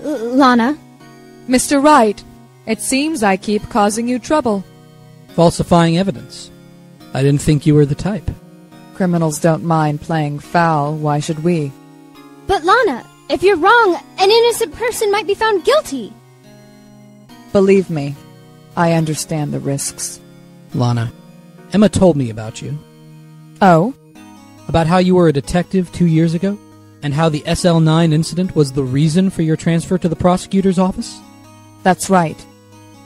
Lana? Mr. Wright, it seems I keep causing you trouble. Falsifying evidence. I didn't think you were the type. Criminals don't mind playing foul, why should we? But Lana, if you're wrong, an innocent person might be found guilty. Believe me, I understand the risks. Lana, Emma told me about you. Oh? About how you were a detective 2 years ago? And how the SL9 incident was the reason for your transfer to the prosecutor's office? That's right.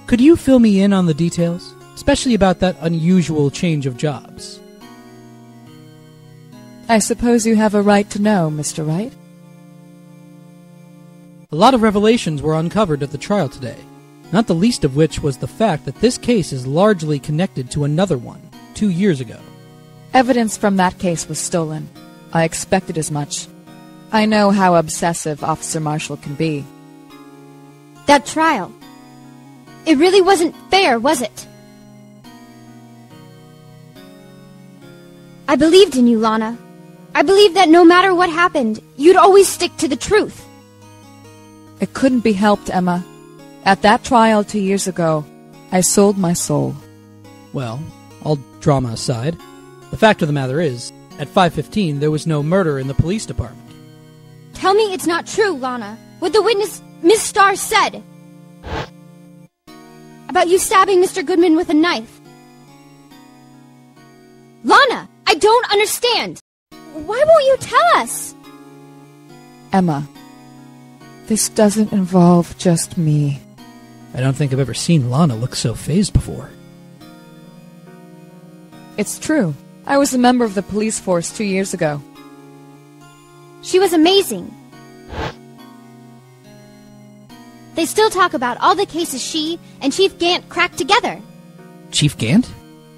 Could you fill me in on the details? Especially about that unusual change of jobs. I suppose you have a right to know, Mr. Wright. A lot of revelations were uncovered at the trial today, not the least of which was the fact that this case is largely connected to another one 2 years ago. Evidence from that case was stolen. I expected as much. I know how obsessive Officer Marshall can be. That trial. It really wasn't fair, was it? I believed in you, Lana. I believed that no matter what happened, you'd always stick to the truth. It couldn't be helped, Emma. At that trial 2 years ago, I sold my soul. Well, all drama aside, the fact of the matter is, at 5:15 there was no murder in the police department. Tell me it's not true, Lana. What the witness, Miss Starr, said. About you stabbing Mr. Goodman with a knife. Lana, I don't understand. Why won't you tell us? Emma, this doesn't involve just me. I don't think I've ever seen Lana look so fazed before. It's true. I was a member of the police force 2 years ago. She was amazing. They still talk about all the cases she and Chief Gant cracked together. Chief Gant?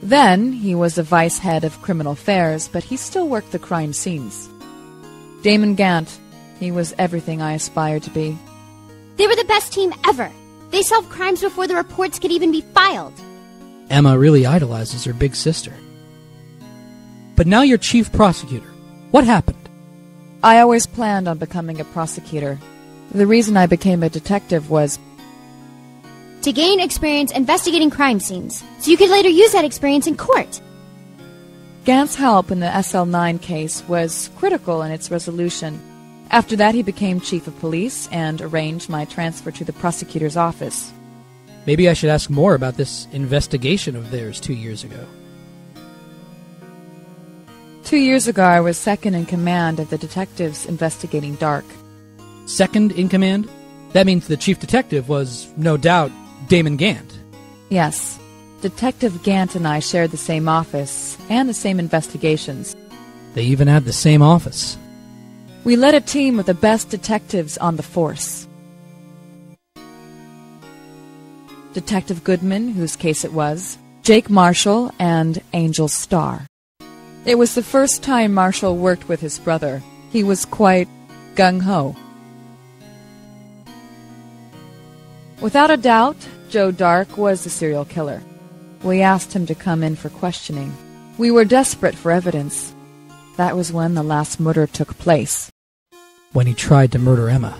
Then, he was the vice head of criminal affairs, but he still worked the crime scenes. Damon Gant, he was everything I aspired to be. They were the best team ever. They solved crimes before the reports could even be filed. Emma really idolizes her big sister. But now you're chief prosecutor. What happened? I always planned on becoming a prosecutor. The reason I became a detective was to gain experience investigating crime scenes, so you could later use that experience in court. Gant's help in the SL9 case was critical in its resolution. After that, he became chief of police and arranged my transfer to the prosecutor's office. Maybe I should ask more about this investigation of theirs 2 years ago. 2 years ago, I was second in command of the detectives investigating Dark. Second in command? That means the chief detective was, no doubt, Damon Gant. Yes. Detective Gant and I shared the same office and the same investigations. They even had the same office. We led a team of the best detectives on the force. Detective Goodman, whose case it was, Jake Marshall, and Angel Starr. It was the first time Marshall worked with his brother. He was quite gung-ho. Without a doubt, Joe Dark was the serial killer. We asked him to come in for questioning. We were desperate for evidence. That was when the last murder took place. When he tried to murder Emma.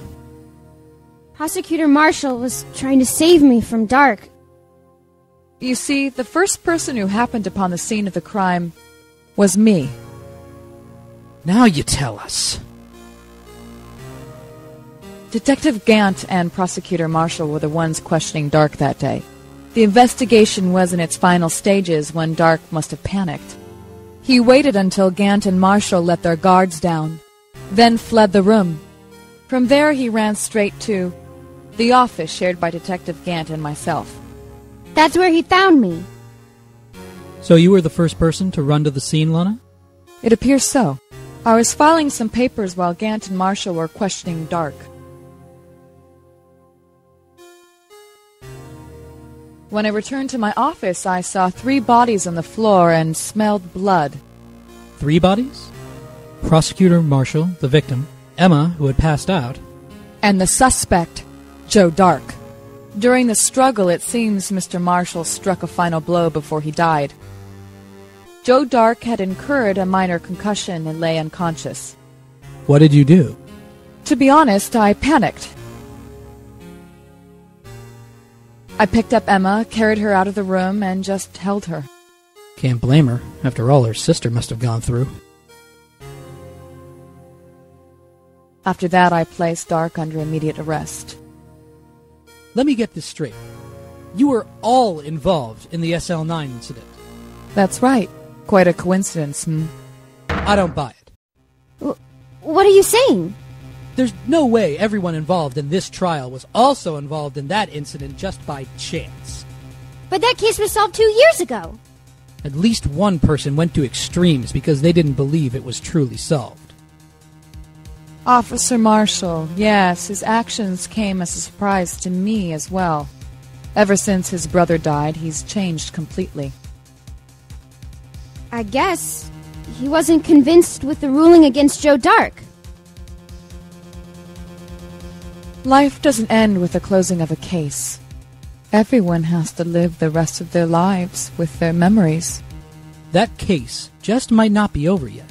Prosecutor Marshall was trying to save me from Dark. You see, the first person who happened upon the scene of the crime was me. Now you tell us. Detective Gant and Prosecutor Marshall were the ones questioning Dark that day. The investigation was in its final stages when Dark must have panicked. He waited until Gant and Marshall let their guards down, then fled the room. From there he ran straight to the office shared by Detective Gant and myself. That's where he found me. So you were the first person to run to the scene, Lana? It appears so. I was filing some papers while Gant and Marshall were questioning Dark. When I returned to my office, I saw 3 bodies on the floor and smelled blood. 3 bodies? Prosecutor Marshall, the victim, Emma, who had passed out, and the suspect, Joe Dark. During the struggle, it seems Mr. Marshall struck a final blow before he died. Joe Dark had incurred a minor concussion and lay unconscious. What did you do? To be honest, I panicked. I picked up Emma, carried her out of the room, and just held her. Can't blame her, after all her sister must have gone through. After that, I placed Dark under immediate arrest. Let me get this straight. You were all involved in the SL9 incident. That's right. Quite a coincidence, I don't buy it. What are you saying? There's no way everyone involved in this trial was also involved in that incident just by chance. But that case was solved 2 years ago. At least one person went to extremes because they didn't believe it was truly solved. Officer Marshall, yes, his actions came as a surprise to me as well. Ever since his brother died, he's changed completely. I guess he wasn't convinced with the ruling against Joe Dark. Life doesn't end with the closing of a case. Everyone has to live the rest of their lives with their memories. That case just might not be over yet.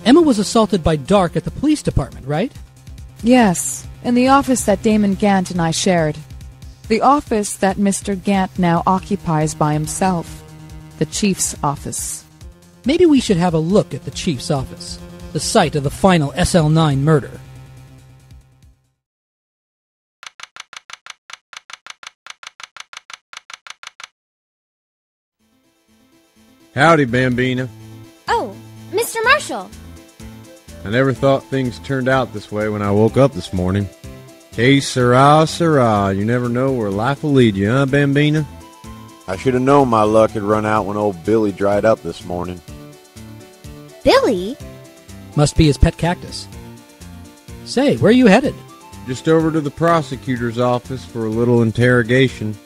Emma was assaulted by Dark at the police department, right? Yes, in the office that Damon Gant and I shared. The office that Mr. Gant now occupies by himself. The chief's office. Maybe we should have a look at the chief's office, the site of the final SL9 murder. Howdy, Bambina. Oh, Mr. Marshall. I never thought things turned out this way when I woke up this morning. Que sera, sera. You never know where life will lead you, huh, Bambina? I should have known my luck had run out when old Billy dried up this morning. Billy? Must be his pet cactus. Say, where are you headed? Just over to the prosecutor's office for a little interrogation.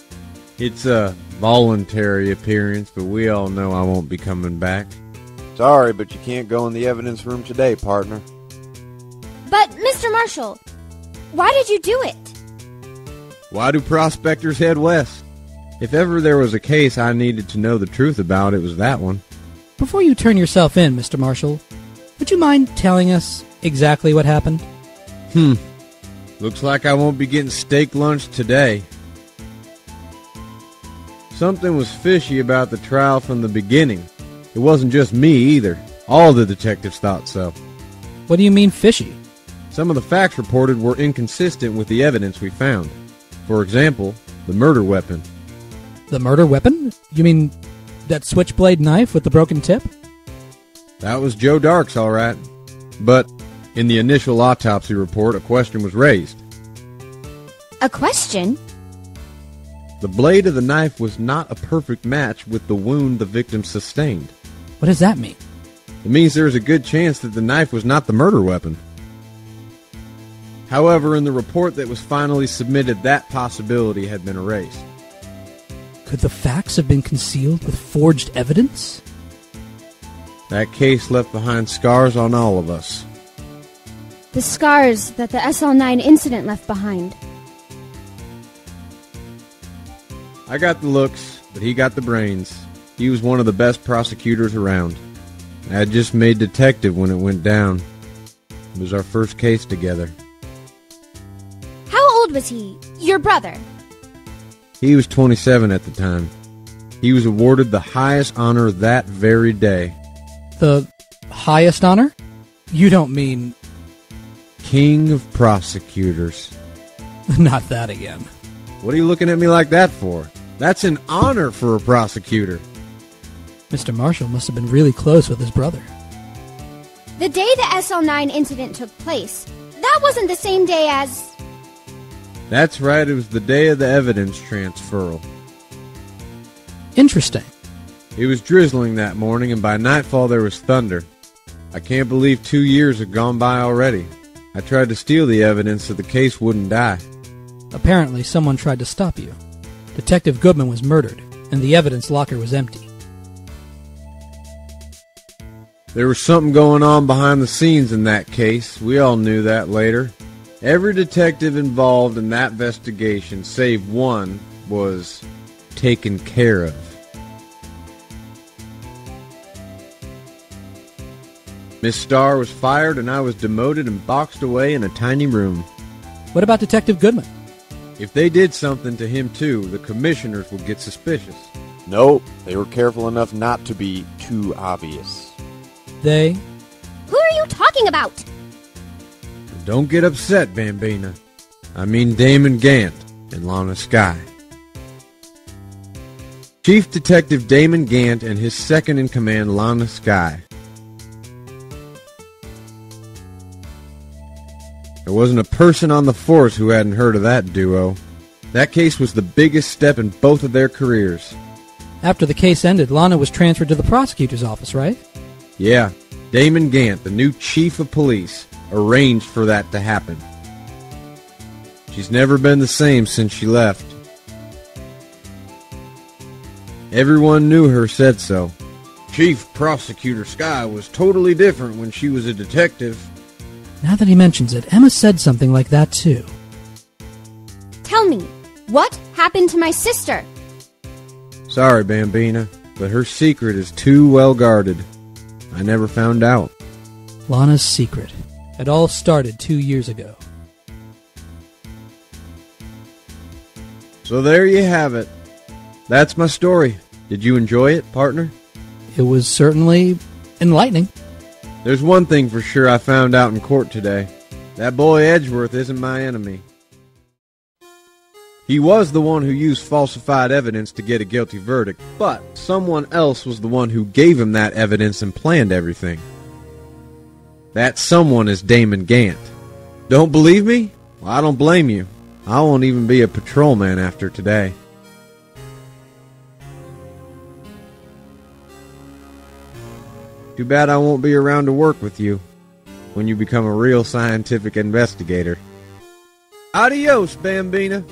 It's a voluntary appearance, but we all know I won't be coming back. Sorry, but you can't go in the evidence room today, partner. But, Mr. Marshall, why did you do it? Why do prospectors head west? If ever there was a case I needed to know the truth about, it was that one. Before you turn yourself in, Mr. Marshall, would you mind telling us exactly what happened? Looks like I won't be getting steak lunch today. Something was fishy about the trial from the beginning. It wasn't just me either. All the detectives thought so. What do you mean fishy? Some of the facts reported were inconsistent with the evidence we found. For example, the murder weapon. The murder weapon? You mean that switchblade knife with the broken tip? That was Joe Dark's, all right. But in the initial autopsy report, a question was raised. A question? The blade of the knife was not a perfect match with the wound the victim sustained. What does that mean? It means there's a good chance that the knife was not the murder weapon. However, in the report that was finally submitted, that possibility had been erased. Could the facts have been concealed with forged evidence? That case left behind scars on all of us. The scars that the SL9 incident left behind. I got the looks, but he got the brains. He was one of the best prosecutors around. I had just made detective when it went down. It was our first case together. How old was he? Your brother? He was 27 at the time. He was awarded the highest honor that very day. The highest honor? You don't mean... King of prosecutors. Not that again. What are you looking at me like that for? That's an honor for a prosecutor. Mr. Marshall must have been really close with his brother. The day the SL9 incident took place, that wasn't the same day as... That's right, it was the day of the evidence transferal. Interesting. It was drizzling that morning, and by nightfall there was thunder. I can't believe 2 years had gone by already. I tried to steal the evidence so the case wouldn't die. Apparently someone tried to stop you. Detective Goodman was murdered, and the evidence locker was empty. There was something going on behind the scenes in that case. We all knew that later. Every detective involved in that investigation, save one, was taken care of. Miss Starr was fired and I was demoted and boxed away in a tiny room. What about Detective Goodman? If they did something to him too, the commissioners would get suspicious. Nope, they were careful enough not to be too obvious. They? Who are you talking about? Don't get upset, Bambina. I mean Damon Gant and Lana Skye. Chief Detective Damon Gant and his second-in-command, Lana Skye. There wasn't a person on the force who hadn't heard of that duo. That case was the biggest step in both of their careers. After the case ended, Lana was transferred to the prosecutor's office, right? Yeah, Damon Gant, the new chief of police, arranged for that to happen. She's never been the same since she left. Everyone knew her said so. Chief Prosecutor Skye was totally different when she was a detective. Now that he mentions it, Emma said something like that too. Tell me, what happened to my sister? Sorry, Bambina, but her secret is too well guarded. I never found out. Lana's secret. It all started 2 years ago. So there you have it. That's my story. Did you enjoy it, partner? It was certainly enlightening. There's one thing for sure I found out in court today. That boy Edgeworth isn't my enemy. He was the one who used falsified evidence to get a guilty verdict, but someone else was the one who gave him that evidence and planned everything. That someone is Damon Gant. Don't believe me? Well, I don't blame you. I won't even be a patrolman after today. Too bad I won't be around to work with you when you become a real scientific investigator. Adios, Bambina.